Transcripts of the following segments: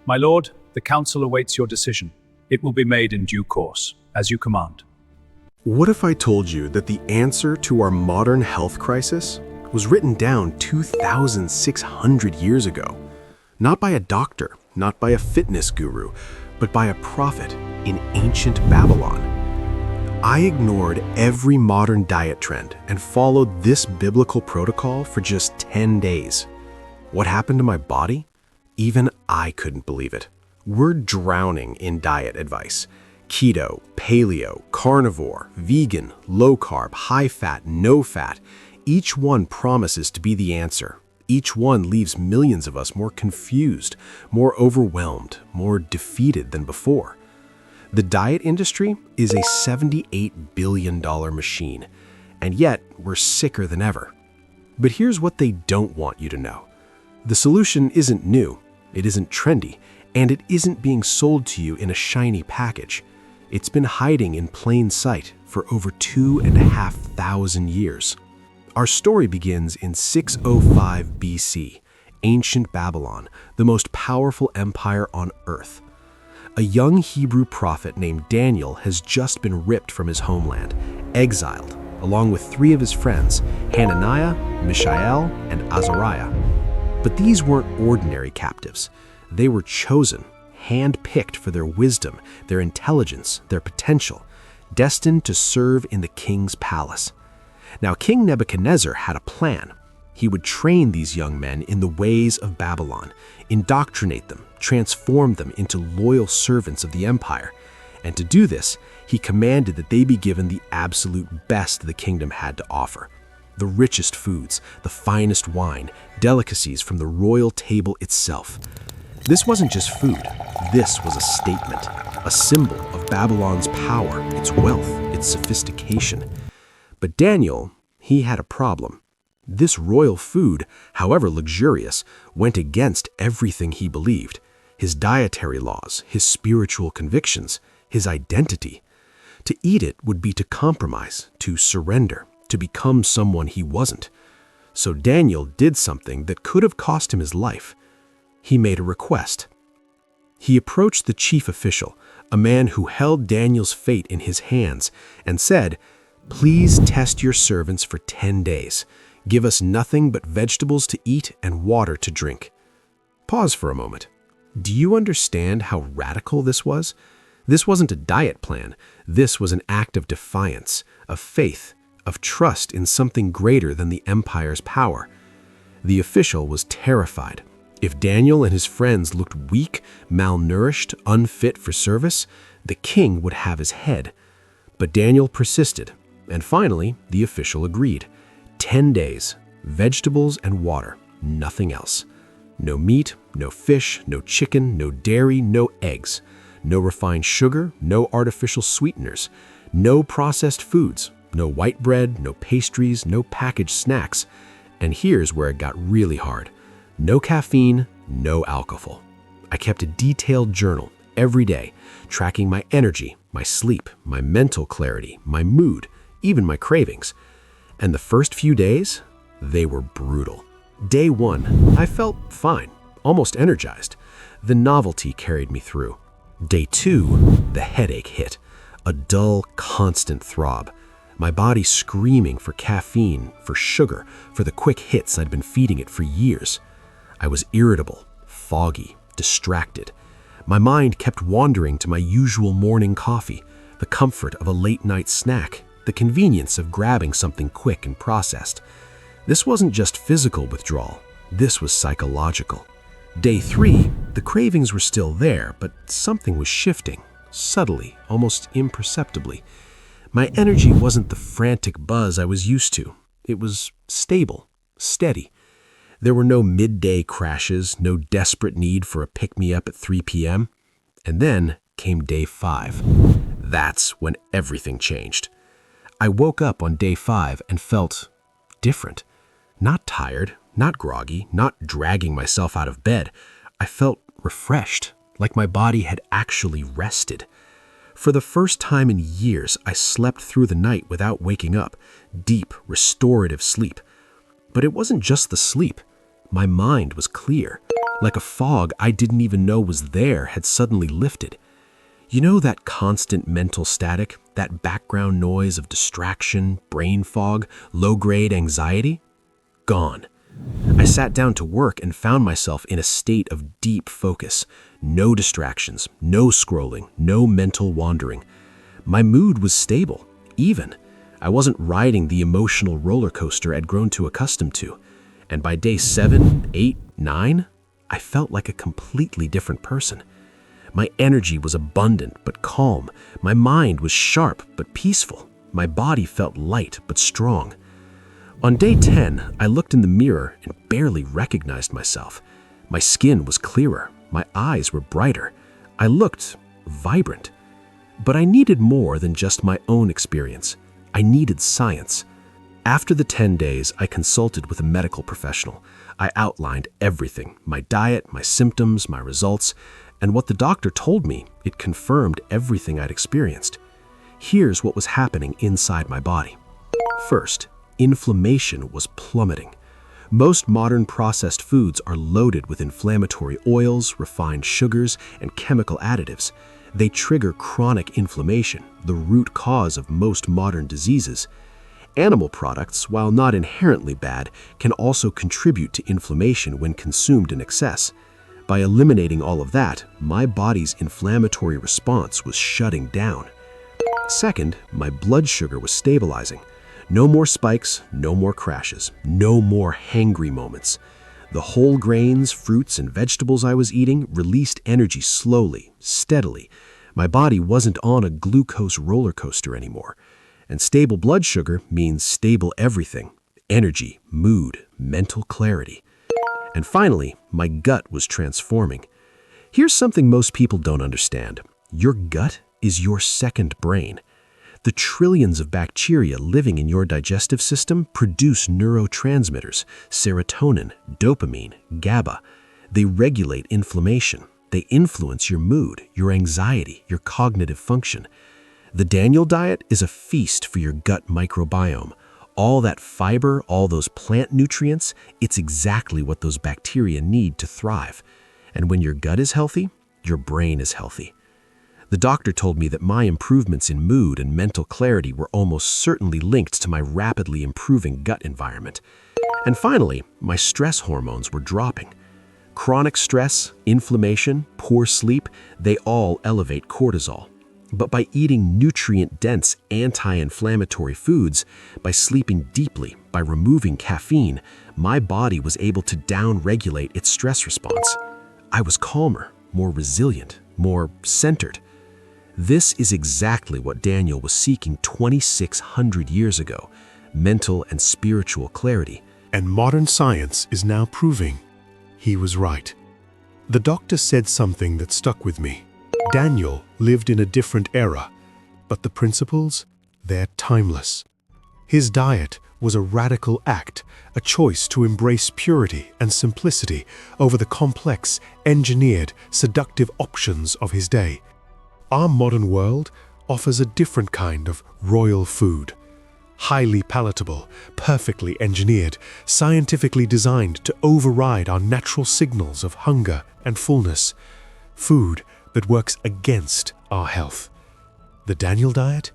My lord, the council awaits your decision. It will be made in due course, as you command. What if I told you that the answer to our modern health crisis was written down 2,600 years ago? Not by a doctor, not by a fitness guru, but by a prophet in ancient Babylon. I ignored every modern diet trend and followed this biblical protocol for just 10 days. What happened to my body? Even I couldn't believe it. We're drowning in diet advice. Keto, paleo, carnivore, vegan, low carb, high fat, no fat. Each one promises to be the answer. Each one leaves millions of us more confused, more overwhelmed, more defeated than before. The diet industry is a $78 billion machine, and yet we're sicker than ever. But here's what they don't want you to know. The solution isn't new, it isn't trendy, and it isn't being sold to you in a shiny package. It's been hiding in plain sight for over 2,500 years. Our story begins in 605 BC, ancient Babylon, the most powerful empire on earth. A young Hebrew prophet named Daniel has just been ripped from his homeland, exiled, along with 3 of his friends, Hananiah, Mishael, and Azariah. But these weren't ordinary captives. They were chosen, hand-picked for their wisdom, their intelligence, their potential, destined to serve in the king's palace. Now, King Nebuchadnezzar had a plan. He would train these young men in the ways of Babylon, indoctrinate them, transform them into loyal servants of the empire. And to do this, he commanded that they be given the absolute best the kingdom had to offer. The richest foods, the finest wine, delicacies from the royal table itself. This wasn't just food. This was a statement, a symbol of Babylon's power, its wealth, its sophistication. But Daniel, he had a problem. This royal food, however luxurious, went against everything he believed. His dietary laws, his spiritual convictions, his identity. To eat it would be to compromise, to surrender, to become someone he wasn't. So Daniel did something that could have cost him his life. He made a request. He approached the chief official, a man who held Daniel's fate in his hands, and said, "Please test your servants for 10 days. Give us nothing but vegetables to eat and water to drink." Pause for a moment. Do you understand how radical this was? This wasn't a diet plan. This was an act of defiance, of faith, of trust in something greater than the empire's power. The official was terrified. If Daniel and his friends looked weak, malnourished, unfit for service, the king would have his head. But Daniel persisted, and finally, the official agreed. 10 days, vegetables and water, nothing else. No meat, no fish, no chicken, no dairy, no eggs. No refined sugar, no artificial sweeteners. No processed foods, no white bread, no pastries, no packaged snacks. And here's where it got really hard. No caffeine, no alcohol. I kept a detailed journal every day, tracking my energy, my sleep, my mental clarity, my mood, even my cravings. And the first few days, they were brutal. Day 1, I felt fine, almost energized. The novelty carried me through. Day 2, the headache hit, a dull, constant throb. My body screaming for caffeine, for sugar, for the quick hits I'd been feeding it for years. I was irritable, foggy, distracted. My mind kept wandering to my usual morning coffee, the comfort of a late-night snack, the convenience of grabbing something quick and processed. This wasn't just physical withdrawal, this was psychological. Day 3, the cravings were still there, but something was shifting, subtly, almost imperceptibly. My energy wasn't the frantic buzz I was used to. It was stable, steady. There were no midday crashes, no desperate need for a pick-me-up at 3 p.m. And then came day 5. That's when everything changed. I woke up on day 5 and felt different. Not tired, not groggy, not dragging myself out of bed. I felt refreshed, like my body had actually rested. For the first time in years, I slept through the night without waking up, deep, restorative sleep. But it wasn't just the sleep. My mind was clear. Like a fog I didn't even know was there had suddenly lifted. You know that constant mental static, that background noise of distraction, brain fog, low-grade anxiety? Gone. I sat down to work and found myself in a state of deep focus. No distractions, no scrolling, no mental wandering. My mood was stable, even. I wasn't riding the emotional roller coaster I'd grown too accustomed to. And by day 7, 8, 9, I felt like a completely different person. My energy was abundant but calm. My mind was sharp but peaceful. My body felt light but strong. On day 10, I looked in the mirror and barely recognized myself. My skin was clearer. My eyes were brighter. I looked vibrant. But I needed more than just my own experience. I needed science. After the 10 days, I consulted with a medical professional. I outlined everything, my diet, my symptoms, my results, and what the doctor told me, it confirmed everything I'd experienced. Here's what was happening inside my body. First, inflammation was plummeting. Most modern processed foods are loaded with inflammatory oils, refined sugars, and chemical additives. They trigger chronic inflammation, the root cause of most modern diseases. Animal products, while not inherently bad, can also contribute to inflammation when consumed in excess. By eliminating all of that, my body's inflammatory response was shutting down. Second, my blood sugar was stabilizing. No more spikes, no more crashes, no more hangry moments. The whole grains, fruits, and vegetables I was eating released energy slowly, steadily. My body wasn't on a glucose roller coaster anymore. And stable blood sugar means stable everything: energy, mood, mental clarity. And finally, my gut was transforming. Here's something most people don't understand. Your gut is your second brain. The trillions of bacteria living in your digestive system produce neurotransmitters, serotonin, dopamine, GABA. They regulate inflammation. They influence your mood, your anxiety, your cognitive function. The Daniel diet is a feast for your gut microbiome. All that fiber, all those plant nutrients, it's exactly what those bacteria need to thrive. And when your gut is healthy, your brain is healthy. The doctor told me that my improvements in mood and mental clarity were almost certainly linked to my rapidly improving gut environment. And finally, my stress hormones were dropping. Chronic stress, inflammation, poor sleep, they all elevate cortisol. But by eating nutrient-dense, anti-inflammatory foods, by sleeping deeply, by removing caffeine, my body was able to down-regulate its stress response. I was calmer, more resilient, more centered. This is exactly what Daniel was seeking 2,600 years ago: mental and spiritual clarity. And modern science is now proving he was right. The doctor said something that stuck with me. Daniel lived in a different era, but the principles, they're timeless. His diet was a radical act, a choice to embrace purity and simplicity over the complex, engineered, seductive options of his day. Our modern world offers a different kind of royal food. Highly palatable, perfectly engineered, scientifically designed to override our natural signals of hunger and fullness. Food that works against our health. The Daniel diet?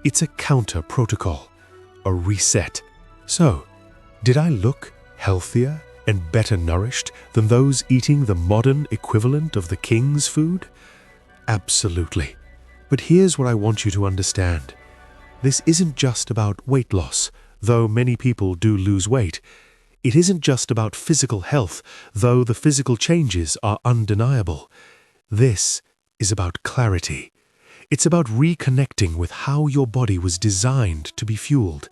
It's a counter-protocol, a reset. So, did I look healthier and better nourished than those eating the modern equivalent of the king's food? Absolutely. But here's what I want you to understand. This isn't just about weight loss, though many people do lose weight. It isn't just about physical health, though the physical changes are undeniable. This is about clarity. It's about reconnecting with how your body was designed to be fueled.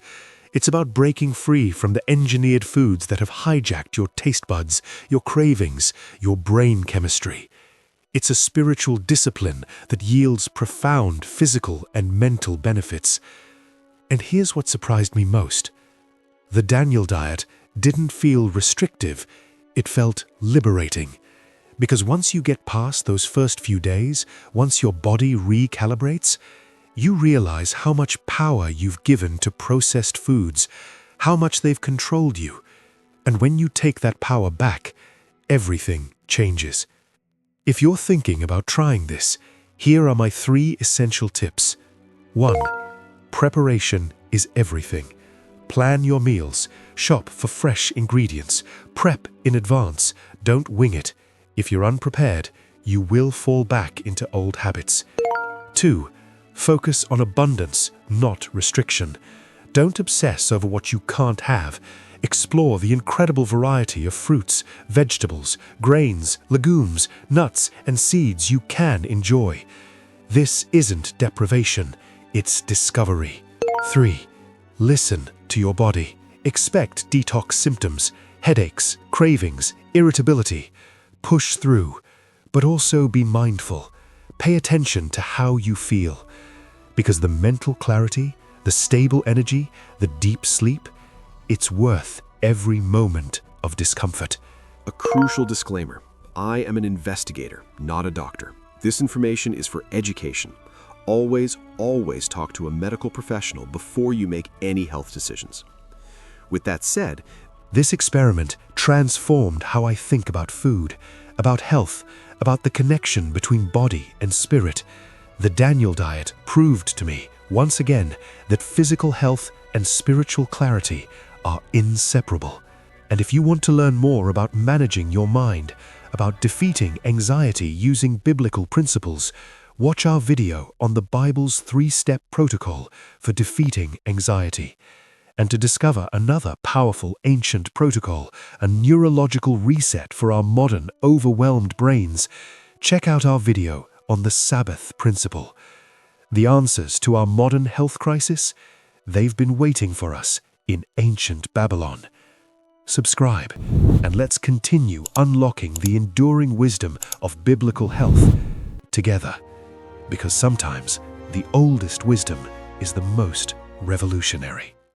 It's about breaking free from the engineered foods that have hijacked your taste buds, your cravings, your brain chemistry. It's a spiritual discipline that yields profound physical and mental benefits. And here's what surprised me most. The Daniel diet didn't feel restrictive, it felt liberating. Because once you get past those first few days, once your body recalibrates, you realize how much power you've given to processed foods, how much they've controlled you. And when you take that power back, everything changes. If you're thinking about trying this, here are my 3 essential tips. 1. Preparation is everything. Plan your meals. Shop for fresh ingredients. Prep in advance. Don't wing it. If you're unprepared, you will fall back into old habits. 2. Focus on abundance, not restriction. Don't obsess over what you can't have. Explore the incredible variety of fruits, vegetables, grains, legumes, nuts, and seeds you can enjoy. This isn't deprivation, it's discovery. 3. Listen to your body. Expect detox symptoms, headaches, cravings, irritability. Push through, but also be mindful. Pay attention to how you feel. Because the mental clarity, the stable energy, the deep sleep, it's worth every moment of discomfort. A crucial disclaimer. I am an investigator, not a doctor. This information is for education. Always, always talk to a medical professional before you make any health decisions. With that said, This experiment transformed how I think about food, about health, about the connection between body and spirit. The Daniel diet proved to me, once again, that physical health and spiritual clarity are inseparable. And if you want to learn more about managing your mind, about defeating anxiety using biblical principles, watch our video on the Bible's 3-step protocol for defeating anxiety. And to discover another powerful ancient protocol, a neurological reset for our modern, overwhelmed brains, check out our video on the Sabbath principle. The answers to our modern health crisis, they've been waiting for us in ancient Babylon. Subscribe, and let's continue unlocking the enduring wisdom of biblical health together. Because sometimes the oldest wisdom is the most revolutionary.